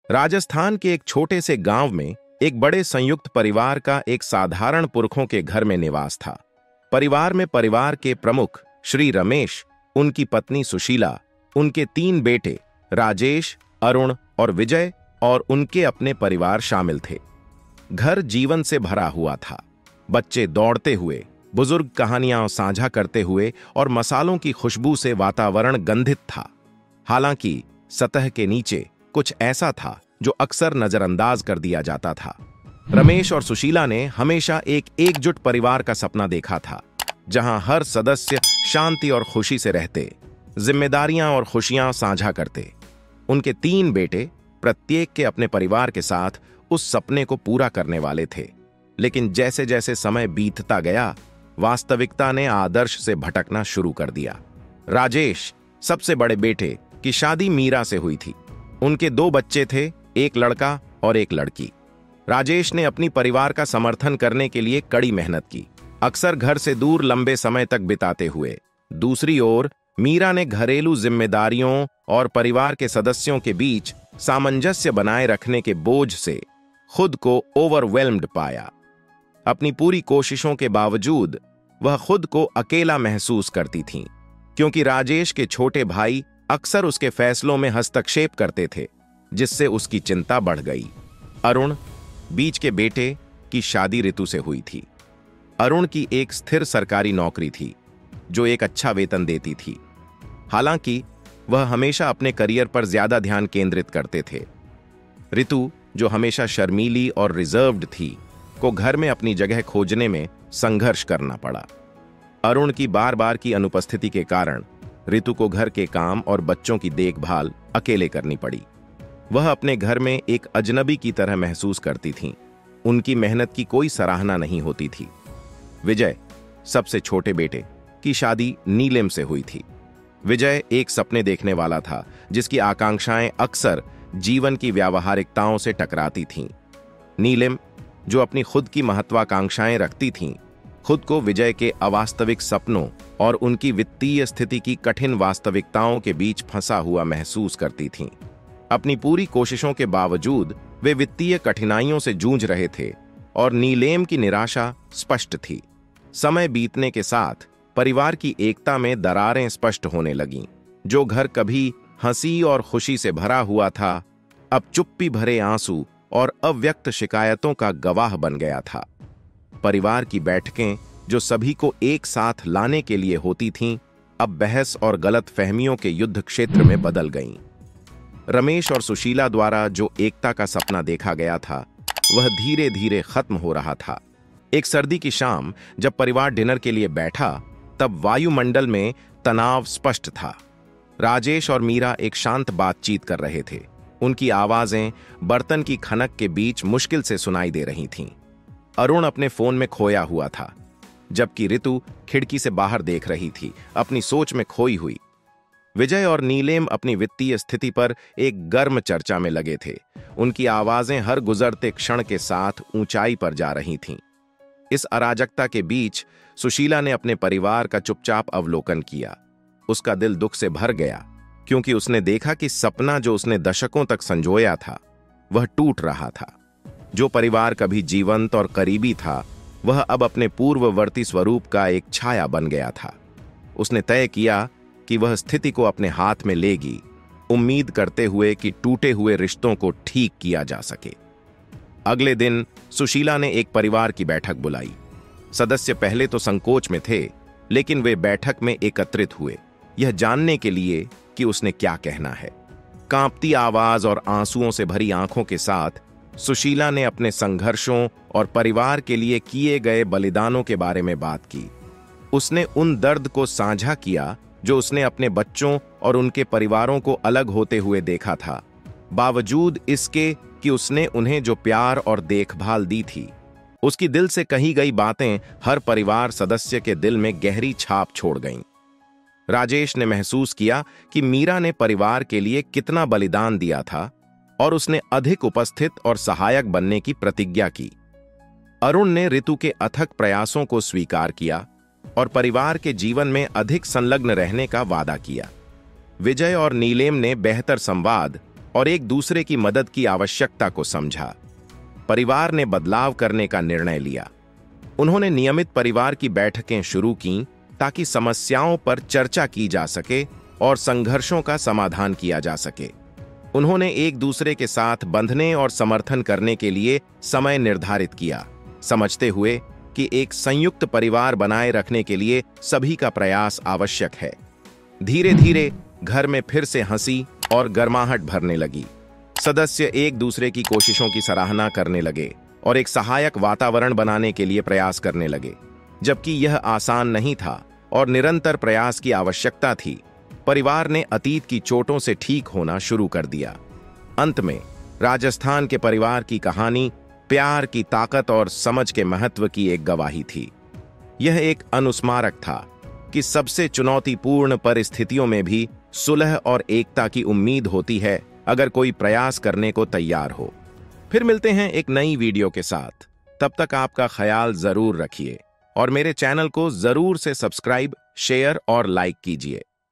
राजस्थान के एक छोटे से गांव में एक बड़े संयुक्त परिवार का एक साधारण पुरखों के घर में निवास था। परिवार में परिवार के प्रमुख श्री रमेश, उनकी पत्नी सुशीला, उनके 3 बेटे राजेश, अरुण और विजय और उनके अपने परिवार शामिल थे। घर जीवन से भरा हुआ था। बच्चे दौड़ते हुए, बुजुर्ग कहानियां साझा करते हुए और मसालों की खुशबू से वातावरण गंधित था। हालांकि सतह के नीचे कुछ ऐसा था जो अक्सर नजरअंदाज कर दिया जाता था। रमेश और सुशीला ने हमेशा एक एकजुट परिवार का सपना देखा था, जहां हर सदस्य शांति और खुशी से रहते, जिम्मेदारियां और खुशियां साझा करते। उनके 3 बेटे प्रत्येक के अपने परिवार के साथ उस सपने को पूरा करने वाले थे। लेकिन जैसे जैसे समय बीतता गया, वास्तविकता ने आदर्श से भटकना शुरू कर दिया। राजेश, सबसे बड़े बेटे, की शादी मीरा से हुई थी। उनके 2 बच्चे थे, एक लड़का और एक लड़की। राजेश ने अपनी परिवार का समर्थन करने के लिए कड़ी मेहनत की, अक्सर घर से दूर लंबे समय तक बिताते हुए। दूसरी ओर मीरा ने घरेलू जिम्मेदारियों और परिवार के सदस्यों के बीच सामंजस्य बनाए रखने के बोझ से खुद को ओवरवेल्म्ड पाया। अपनी पूरी कोशिशों के बावजूद वह खुद को अकेला महसूस करती थीं, क्योंकि राजेश के छोटे भाई अक्सर उसके फैसलों में हस्तक्षेप करते थे, जिससे उसकी चिंता बढ़ गई। अरुण, बीच के बेटे, की शादी ऋतु से हुई थी। अरुण की एक स्थिर सरकारी नौकरी थी जो एक अच्छा वेतन देती थी। हालांकि वह हमेशा अपने करियर पर ज्यादा ध्यान केंद्रित करते थे। ऋतु, जो हमेशा शर्मीली और रिजर्व्ड थी, को घर में अपनी जगह खोजने में संघर्ष करना पड़ा। अरुण की बार बार की अनुपस्थिति के कारण ऋतु को घर के काम और बच्चों की देखभाल अकेले करनी पड़ी। वह अपने घर में एक अजनबी की तरह महसूस करती थीं। उनकी मेहनत की कोई सराहना नहीं होती थी। विजय, सबसे छोटे बेटे, की शादी नीलेम से हुई थी। विजय एक सपने देखने वाला था, जिसकी आकांक्षाएं अक्सर जीवन की व्यावहारिकताओं से टकराती थीं। नीलेम, जो अपनी खुद की महत्वाकांक्षाएं रखती थीं, खुद को विजय के अवास्तविक सपनों और उनकी वित्तीय स्थिति की कठिन वास्तविकताओं के बीच फंसा हुआ महसूस करती थीं। अपनी पूरी कोशिशों के बावजूद वे वित्तीय कठिनाइयों से जूझ रहे थे और नीलेम की निराशा स्पष्ट थी। समय बीतने के साथ परिवार की एकता में दरारें स्पष्ट होने लगीं। जो घर कभी हंसी और खुशी से भरा हुआ था, अब चुप्पी भरे आंसू और अव्यक्त शिकायतों का गवाह बन गया था। परिवार की बैठकें, जो सभी को एक साथ लाने के लिए होती थीं, अब बहस और गलत फहमियों के युद्ध क्षेत्र में बदल गईं। रमेश और सुशीला द्वारा जो एकता का सपना देखा गया था, वह धीरे धीरे खत्म हो रहा था। एक सर्दी की शाम जब परिवार डिनर के लिए बैठा, तब वायुमंडल में तनाव स्पष्ट था। राजेश और मीरा एक शांत बातचीत कर रहे थे। उनकी आवाजें बर्तन की खनक के बीच मुश्किल से सुनाई दे रही थीं। अरुण अपने फोन में खोया हुआ था, जबकि ऋतु खिड़की से बाहर देख रही थी, अपनी सोच में खोई हुई। विजय और नीलेम अपनी वित्तीय स्थिति पर एक गर्म चर्चा में लगे थे। उनकी आवाजें हर गुजरते क्षण के साथ ऊंचाई पर जा रही थीं। इस अराजकता के बीच सुशीला ने अपने परिवार का चुपचाप अवलोकन किया। उसका दिल दुख से भर गया, क्योंकि उसने देखा कि सपना जो उसने दशकों तक संजोया था, वह टूट रहा था। जो परिवार कभी जीवंत और करीबी था, वह अब अपने पूर्ववर्ती स्वरूप का एक छाया बन गया था। उसने तय किया कि वह स्थिति को अपने हाथ में लेगी, उम्मीद करते हुए कि टूटे हुए रिश्तों को ठीक किया जा सके। अगले दिन सुशीला ने एक परिवार की बैठक बुलाई। सदस्य पहले तो संकोच में थे, लेकिन वे बैठक में एकत्रित हुए, यह जानने के लिए कि उसने क्या कहना है। कांपती आवाज और आंसुओं से भरी आंखों के साथ सुशीला ने अपने संघर्षों और परिवार के लिए किए गए बलिदानों के बारे में बात की। उसने उन दर्द को साझा किया जो उसने अपने बच्चों और उनके परिवारों को अलग होते हुए देखा था, बावजूद इसके कि उसने उन्हें जो प्यार और देखभाल दी थी। उसकी दिल से कही गई बातें हर परिवार सदस्य के दिल में गहरी छाप छोड़ गईं। राजेश ने महसूस किया कि मीरा ने परिवार के लिए कितना बलिदान दिया था और उसने अधिक उपस्थित और सहायक बनने की प्रतिज्ञा की। अरुण ने ऋतु के अथक प्रयासों को स्वीकार किया और परिवार के जीवन में अधिक संलग्न रहने का वादा किया। विजय और नीलेम ने बेहतर संवाद और एक दूसरे की मदद की आवश्यकता को समझा। परिवार ने बदलाव करने का निर्णय लिया। उन्होंने नियमित परिवार की बैठकें शुरू कीं ताकि समस्याओं पर चर्चा की जा सके और संघर्षों का समाधान किया जा सके। उन्होंने एक दूसरे के साथ बंधने और समर्थन करने के लिए समय निर्धारित किया, समझते हुए कि एक संयुक्त परिवार बनाए रखने के लिए सभी का प्रयास आवश्यक है। धीरे धीरे घर में फिर से हंसी और गर्माहट भरने लगी। सदस्य एक दूसरे की कोशिशों की सराहना करने लगे और एक सहायक वातावरण बनाने के लिए प्रयास करने लगे। जबकि यह आसान नहीं था और निरंतर प्रयास की आवश्यकता थी, परिवार ने अतीत की चोटों से ठीक होना शुरू कर दिया। अंत में राजस्थान के परिवार की कहानी प्यार की ताकत और समझ के महत्व की एक गवाही थी। यह एक अनुस्मारक था कि सबसे चुनौतीपूर्ण परिस्थितियों में भी सुलह और एकता की उम्मीद होती है अगर कोई प्रयास करने को तैयार हो। फिर मिलते हैं एक नई वीडियो के साथ। तब तक आपका ख्याल जरूर रखिए और मेरे चैनल को जरूर से सब्सक्राइब, शेयर और लाइक कीजिए।